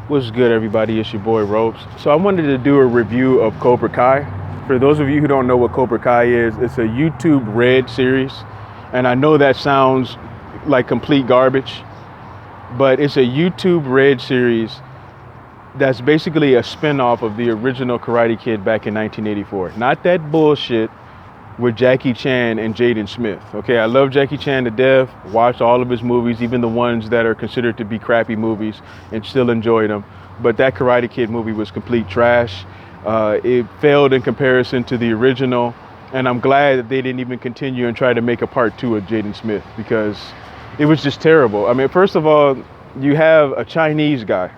What's good, everybody? It's your boy Ropes. So I wanted to do a review of Cobra Kai. For those of you who don't know what Cobra Kai is, it's a YouTube Red series. And I know that sounds like complete garbage, but it's a YouTube Red series that's basically a spin-off of the original Karate Kid back in 1984. Not that bullshit with Jackie Chan and Jaden Smith. Okay, I love Jackie Chan to death, watched all of his movies, even the ones that are considered to be crappy movies, and still enjoyed them. But that Karate Kid movie was complete trash. It failed in comparison to the original, and I'm glad that they didn't even continue and try to make a part 2 of Jaden Smith, because it was just terrible. I mean, first of all, you have a Chinese guy,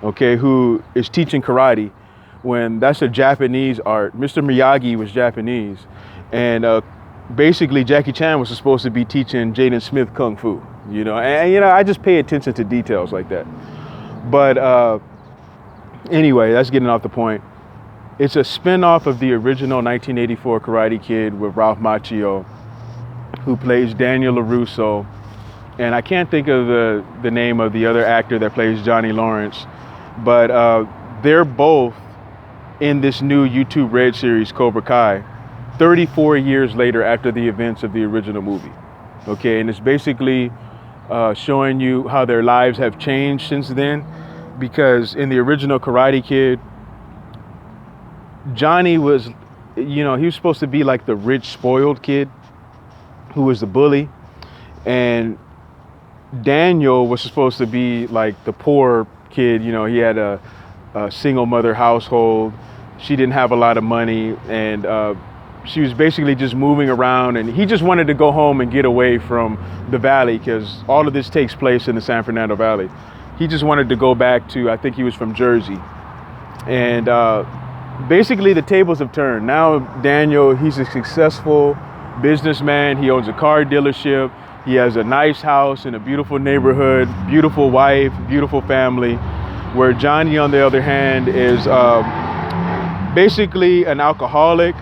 okay, who is teaching karate when that's a Japanese art. Mr. Miyagi was Japanese. And basically, Jackie Chan was supposed to be teaching Jaden Smith Kung Fu, and I just pay attention to details like that. But anyway, that's getting off the point. It's a spin-off of the original 1984 Karate Kid with Ralph Macchio, who plays Daniel LaRusso. And I can't think of the name of the other actor that plays Johnny Lawrence, but they're both in this new YouTube Red series, Cobra Kai, 34 years later after the events of the original movie. Okay, and it's basically showing you how their lives have changed since then, because in the original Karate Kid, Johnny was, he was supposed to be like the rich, spoiled kid who was the bully, and Daniel was supposed to be like the poor kid. He had a single mother household. She didn't have a lot of money, and she was basically just moving around, and he just wanted to go home and get away from the valley, because all of this takes place in the San Fernando Valley. He just wanted to go back to, I think he was from Jersey. And basically the tables have turned. Now Daniel, he's a successful businessman. He owns a car dealership. He has a nice house in a beautiful neighborhood, beautiful wife, beautiful family, where Johnny, on the other hand, is basically an alcoholic.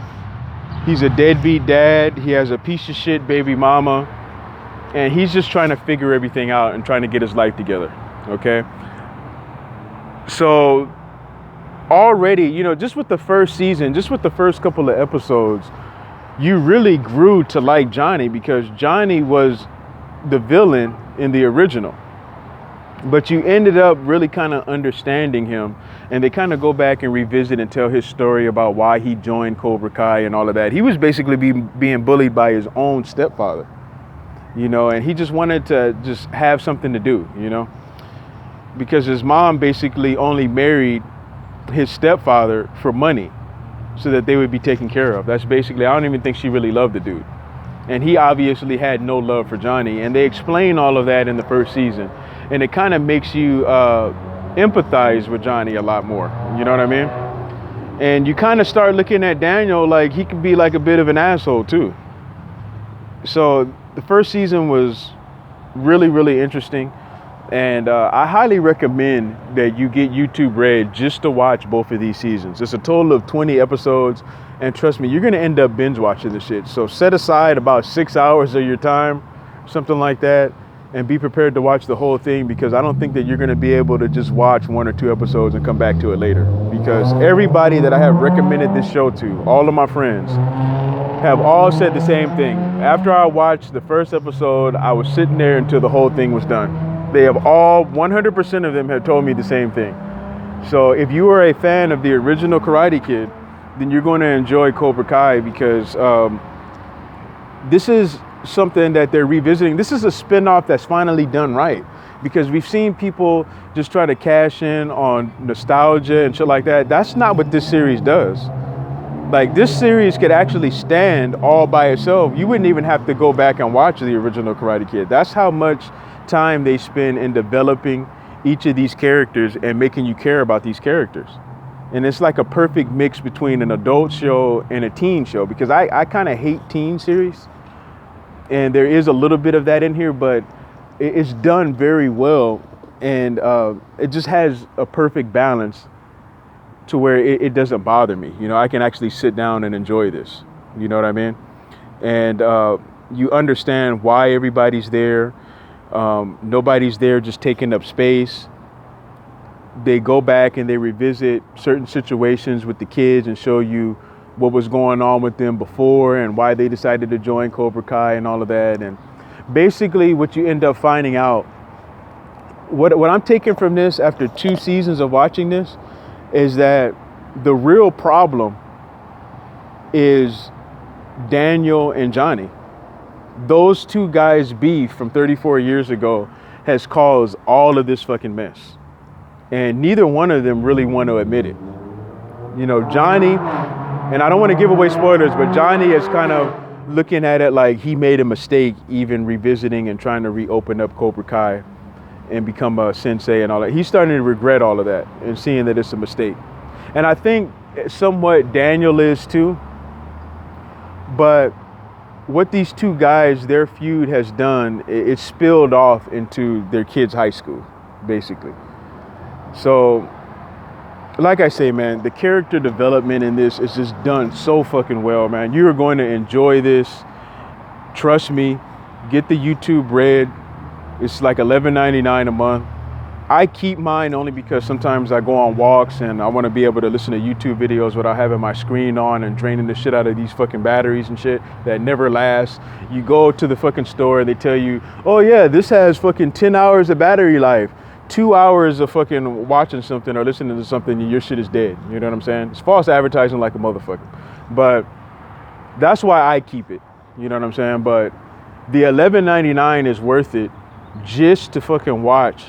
He's a deadbeat dad. He has a piece of shit baby mama, and he's just trying to figure everything out and trying to get his life together. Okay. So already, just with the first season, just with the first couple of episodes, you really grew to like Johnny, because Johnny was the villain in the original. But you ended up really kind of understanding him, and they kind of go back and revisit and tell his story about why he joined Cobra Kai and all of that. He was basically being bullied by his own stepfather, and he just wanted to just have something to do, because his mom basically only married his stepfather for money so that they would be taken care of. That's basically, I don't even think she really loved the dude. And he obviously had no love for Johnny, and they explain all of that in the first season. And it kind of makes you empathize with Johnny a lot more. You know what I mean? And you kind of start looking at Daniel like he could be like a bit of an asshole too. So the first season was really, really interesting. And I highly recommend that you get YouTube Red just to watch both of these seasons. It's a total of 20 episodes. And trust me, you're going to end up binge watching this shit. So set aside about 6 hours of your time, something like that, and be prepared to watch the whole thing, because I don't think that you're going to be able to just watch 1 or 2 episodes and come back to it later. Because everybody that I have recommended this show to, all of my friends, have all said the same thing. After I watched the first episode, I was sitting there until the whole thing was done. They have all, 100% of them have told me the same thing. So if you are a fan of the original Karate Kid, then you're going to enjoy Cobra Kai, because this is something that they're revisiting. This is a spin-off that's finally done right, because we've seen people just try to cash in on nostalgia and shit like that. That's not what this series does. Like, this series could actually stand all by itself. You wouldn't even have to go back and watch the original Karate Kid. That's how much time they spend in developing each of these characters and making you care about these characters. And it's like a perfect mix between an adult show and a teen show, because I kind of hate teen series. And there is a little bit of that in here, but it's done very well. And it just has a perfect balance to where it doesn't bother me. I can actually sit down and enjoy this. You know what I mean? And you understand why everybody's there. Nobody's there just taking up space. they go back and they revisit certain situations with the kids and show you what was going on with them before and why they decided to join Cobra Kai and all of that. And basically what you end up finding out, what I'm taking from this after 2 seasons of watching this, is that the real problem is Daniel and Johnny. Those 2 guys' beef from 34 years ago has caused all of this fucking mess. And neither one of them really want to admit it. You know, Johnny, and I don't want to give away spoilers, but Johnny is kind of looking at it like he made a mistake even revisiting and trying to reopen up Cobra Kai and become a sensei and all that. He's starting to regret all of that and seeing that it's a mistake. And I think somewhat Daniel is too. But what these 2 guys, their feud has done, it spilled off into their kids' high school, basically. So, like I say, man, the character development in this is just done so fucking well, man. You are going to enjoy this. Trust me. Get the YouTube Red. It's like $11.99 a month. I keep mine only because sometimes I go on walks and I want to be able to listen to YouTube videos without having my screen on and draining the shit out of these fucking batteries and shit that never last. You go to the fucking store and they tell you, oh yeah, this has fucking 10 hours of battery life. 2 hours of fucking watching something or listening to something and your shit is dead. You know what I'm saying? It's false advertising like a motherfucker. But that's why I keep it. You know what I'm saying? But the $11.99 is worth it just to fucking watch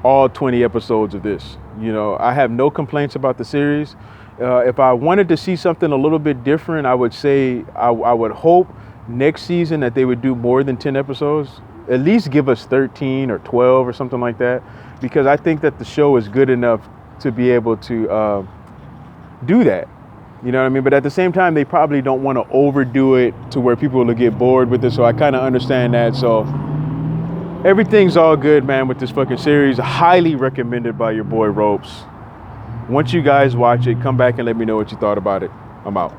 all 20 episodes of this. You know, I have no complaints about the series. If I wanted to see something a little bit different, I would say I would hope next season that they would do more than 10 episodes. At least give us 13 or 12 or something like that, because I think that the show is good enough to be able to do that. You know what I mean? But at the same time, they probably don't want to overdo it to where people will get bored with it. So I kind of understand that. So everything's all good, man, with this fucking series. Highly recommended by your boy Ropes. Once you guys watch it, come back and let me know what you thought about it. I'm out.